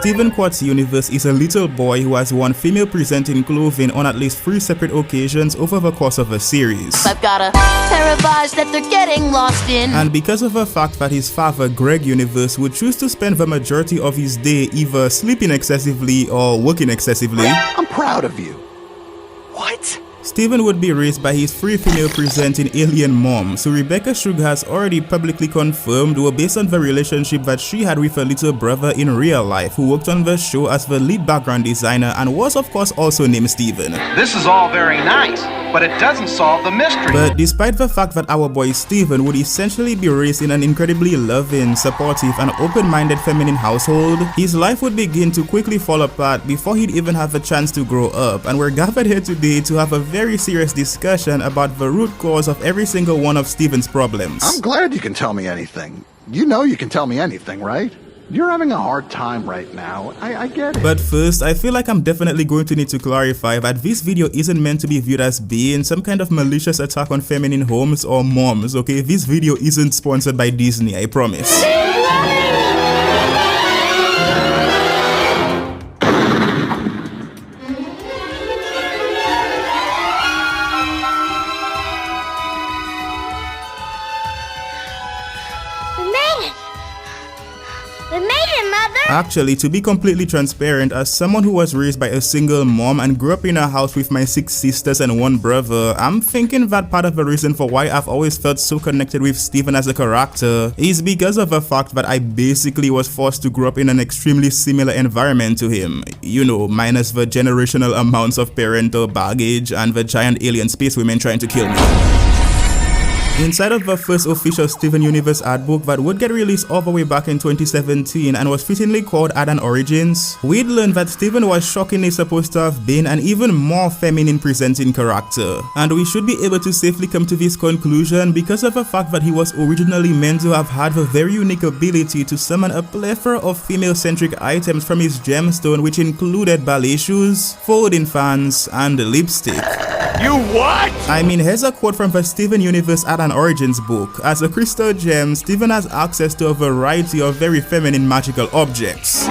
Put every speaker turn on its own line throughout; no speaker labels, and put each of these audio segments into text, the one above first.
Stephen Quart's universe is a little boy who has worn female presenting clothing on at least 3 separate occasions over the course of a series.
I've got a pair of eyes that they're getting lost in.
And because of the fact that his father, Greg Universe, would choose to spend the majority of his day either sleeping excessively or working excessively,
I'm proud of you. What?
Stephen would be raised by his 3 female presenting alien moms, who Rebecca Sugar has already publicly confirmed were based on the relationship that she had with her little brother in real life, who worked on the show as the lead background designer and was of course also named Stephen.
This is all very nice, but it doesn't solve the mystery.
But despite the fact that our boy Stephen would essentially be raised in an incredibly loving, supportive and open-minded feminine household, his life would begin to quickly fall apart before he'd even have a chance to grow up, and we're gathered here today to have a very serious discussion about the root cause of every single one of Stephen's problems.
I'm glad you can tell me anything. You know you can tell me anything, right? You're having a hard time right now. I get it.
But first, I feel like I'm definitely going to need to clarify that this video isn't meant to be viewed as being some kind of malicious attack on feminine homes or moms, okay? This video isn't sponsored by Disney, I promise.
We made it, Mother!
Actually, to be completely transparent, as someone who was raised by a single mom and grew up in a house with my 6 sisters and 1 brother, I'm thinking that part of the reason for why I've always felt so connected with Stephen as a character is because of the fact that I basically was forced to grow up in an extremely similar environment to him. You know, minus the generational amounts of parental baggage and the giant alien space women trying to kill me. Inside of the first official Steven Universe art book that would get released all the way back in 2017 and was fittingly called Art and Origins, we'd learned that Stephen was shockingly supposed to have been an even more feminine presenting character. And we should be able to safely come to this conclusion because of the fact that he was originally meant to have had the very unique ability to summon a plethora of female-centric items from his gemstone, which included ballet shoes, folding fans, and lipstick.
You what?
I mean, here's a quote from the Steven Universe Art and Origins book. As a crystal gem, Stephen has access to a variety of very feminine magical objects.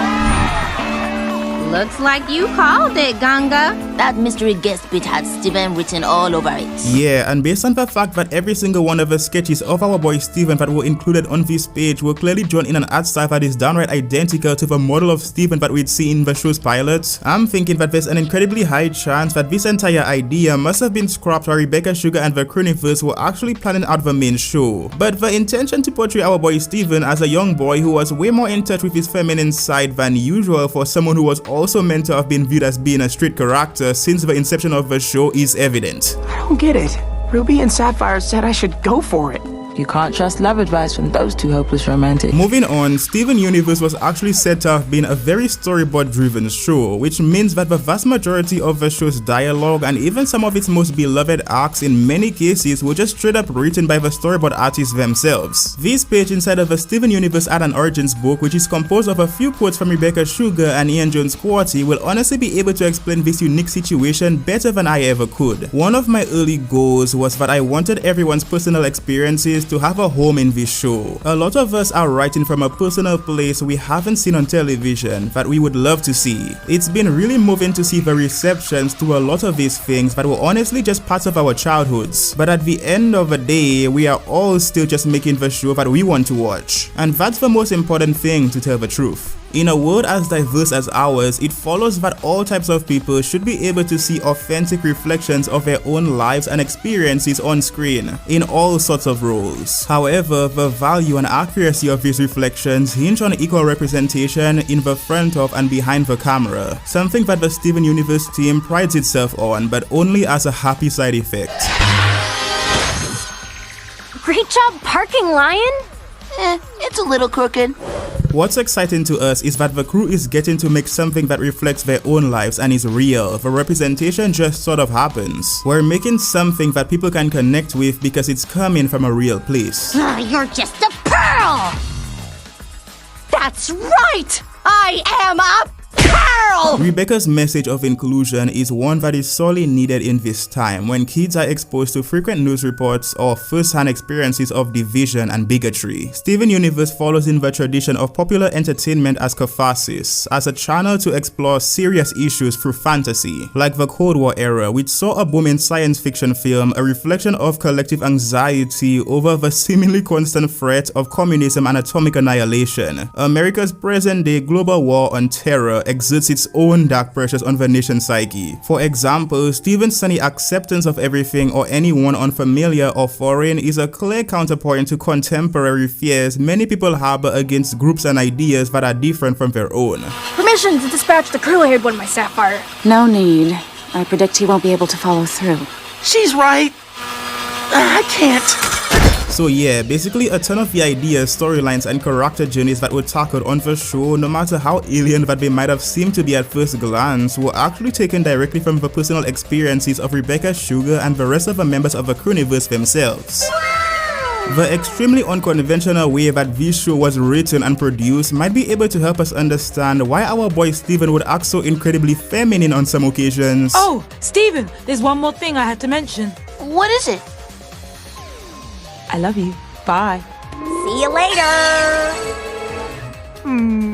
Looks like you called it, Ganga.
That mystery guest bit had Stephen written all over it.
Yeah, and based on the fact that every single one of the sketches of our boy Stephen that were included on this page were clearly drawn in an art style that is downright identical to the model of Stephen that we'd see in the show's pilot, I'm thinking that there's an incredibly high chance that this entire idea must have been scrapped while Rebecca Sugar and the Croniverse were actually planning out the main show. But the intention to portray our boy Stephen as a young boy who was way more in touch with his feminine side than usual for someone who was also meant to have been viewed as being a straight character since the inception of the show is evident.
I don't get it. Ruby and Sapphire said I should go for it.
You can't trust love advice from those 2 hopeless romantics.
Moving on, Steven Universe was actually said to have been a very storyboard-driven show, which means that the vast majority of the show's dialogue and even some of its most beloved arcs in many cases were just straight up written by the storyboard artists themselves. This page inside of the Steven Universe Art and Origins book, which is composed of a few quotes from Rebecca Sugar and Ian Jones Quarty, will honestly be able to explain this unique situation better than I ever could. One of my early goals was that I wanted everyone's personal experiences to have a home in this show. A lot of us are writing from a personal place we haven't seen on television that we would love to see. It's been really moving to see the receptions to a lot of these things that were honestly just parts of our childhoods. But at the end of the day, we are all still just making the show that we want to watch. And that's the most important thing, to tell the truth. In a world as diverse as ours, it follows that all types of people should be able to see authentic reflections of their own lives and experiences on screen, in all sorts of roles. However, the value and accuracy of these reflections hinge on equal representation in the front of and behind the camera, something that the Steven Universe team prides itself on, but only as a happy side effect.
Great job parking, Lion!
It's a little crooked.
What's exciting to us is that the crew is getting to make something that reflects their own lives and is real. The representation just sort of happens. We're making something that people can connect with because it's coming from a real place.
You're just a pearl! That's right! I am a pearl!
Pearl!
Rebecca's message of inclusion is one that is sorely needed in this time when kids are exposed to frequent news reports or first-hand experiences of division and bigotry. Steven Universe follows in the tradition of popular entertainment as catharsis, as a channel to explore serious issues through fantasy, like the Cold War era, which saw a boom in science fiction film, a reflection of collective anxiety over the seemingly constant threat of communism and atomic annihilation. America's present-day global war on terror exerts its own dark pressures on the nation's psyche. For example, Steven's sunny acceptance of everything or anyone unfamiliar or foreign is a clear counterpoint to contemporary fears many people harbor against groups and ideas that are different from their own.
Permission to dispatch the crew ahead with my Sapphire.
No need. I predict he won't be able to follow through.
She's right. I can't.
So yeah, basically a ton of the ideas, storylines and character journeys that were tackled on the show, no matter how alien that they might have seemed to be at first glance, were actually taken directly from the personal experiences of Rebecca Sugar and the rest of the members of the Crewniverse themselves. The extremely unconventional way that this show was written and produced might be able to help us understand why our boy Steven would act so incredibly feminine on some occasions.
Oh, Steven, there's one more thing I had to mention.
What is it?
I love you. Bye.
See you later.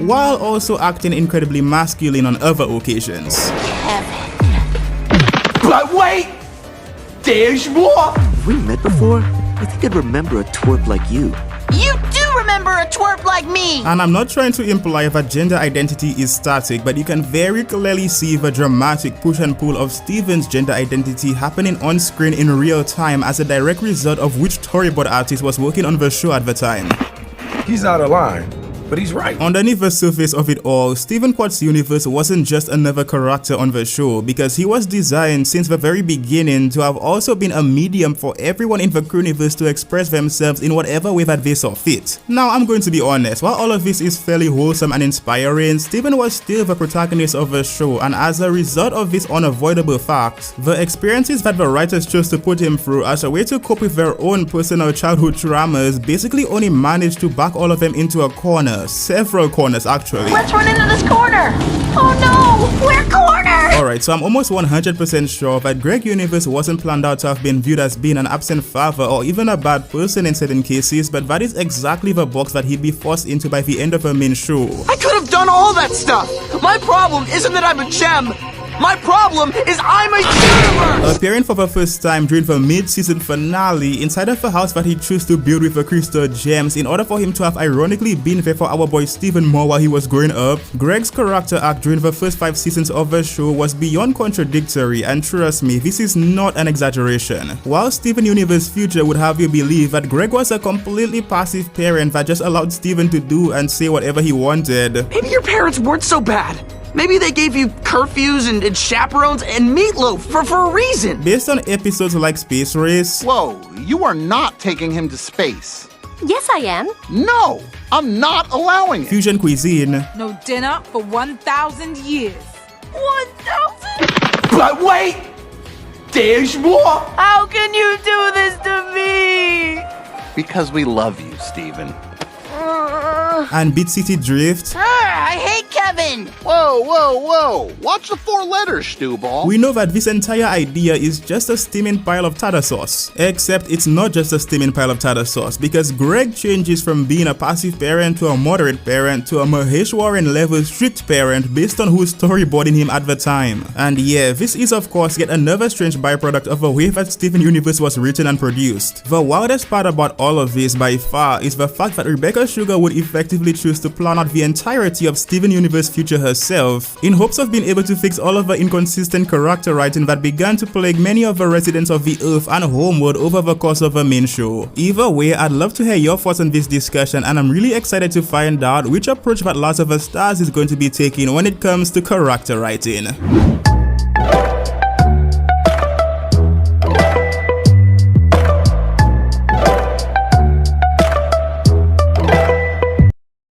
While also acting incredibly masculine on other occasions.
But wait! There's more!
Have we met before? I think I'd remember a twerp like you.
You do remember a twerp like me!
And I'm not trying to imply that gender identity is static, but you can very clearly see the dramatic push and pull of Steven's gender identity happening on screen in real time as a direct result of which storyboard artist was working on the show at the time.
He's out of line, but he's right.
Underneath the surface of it all, Steven Quart's universe wasn't just another character on the show, because he was designed since the very beginning to have also been a medium for everyone in the Crewniverse to express themselves in whatever way that they saw fit. Now I'm going to be honest, while all of this is fairly wholesome and inspiring, Steven was still the protagonist of the show, and as a result of this unavoidable fact, the experiences that the writers chose to put him through as a way to cope with their own personal childhood traumas basically only managed to back all of them into a corner. Several corners actually.
Let's run into this corner. Oh no, we're cornered.
Alright, so I'm almost 100% sure that Greg Universe wasn't planned out to have been viewed as being an absent father or even a bad person in certain cases, but that is exactly the box that he'd be forced into by the end of the main show.
I could have done all that stuff. My problem isn't that I'm a gem. My problem is I'm a universe!
Appearing for the first time during the mid-season finale inside of a house that he chose to build with the crystal gems in order for him to have ironically been there for our boy Steven more while he was growing up, Greg's character arc during the first 5 seasons of the show was beyond contradictory, and trust me, this is not an exaggeration. While Steven Universe Future would have you believe that Greg was a completely passive parent that just allowed Steven to do and say whatever he wanted.
Maybe your parents weren't so bad. Maybe they gave you curfews and chaperones and meatloaf for a reason.
Based on episodes like Space Race.
Whoa, you are not taking him to space.
Yes, I am.
No, I'm not allowing it.
Fusion Cuisine.
No dinner for 1,000 years. 1,000?
But wait! There's more!
How can you do this to me?
Because we love you, Steven.
And Beat City Drift.
I hate Kevin!
Whoa, whoa, whoa! Watch the 4 letters, Stewball.
We know that this entire idea is just a steaming pile of tartar sauce. Except it's not just a steaming pile of tartar sauce, because Greg changes from being a passive parent to a moderate parent to a Maheshwaran level strict parent based on who's storyboarding him at the time. And yeah, this is of course yet another strange byproduct of the way that Steven Universe was written and produced. The wildest part about all of this by far is the fact that Rebecca Sugar would effectively choose to plan out the entirety of Steven Universe Future herself, in hopes of being able to fix all of the inconsistent character writing that began to plague many of the residents of the Earth and Homeworld over the course of the main show. Either way, I'd love to hear your thoughts on this discussion, and I'm really excited to find out which approach that Last of Us Stars is going to be taking when it comes to character writing.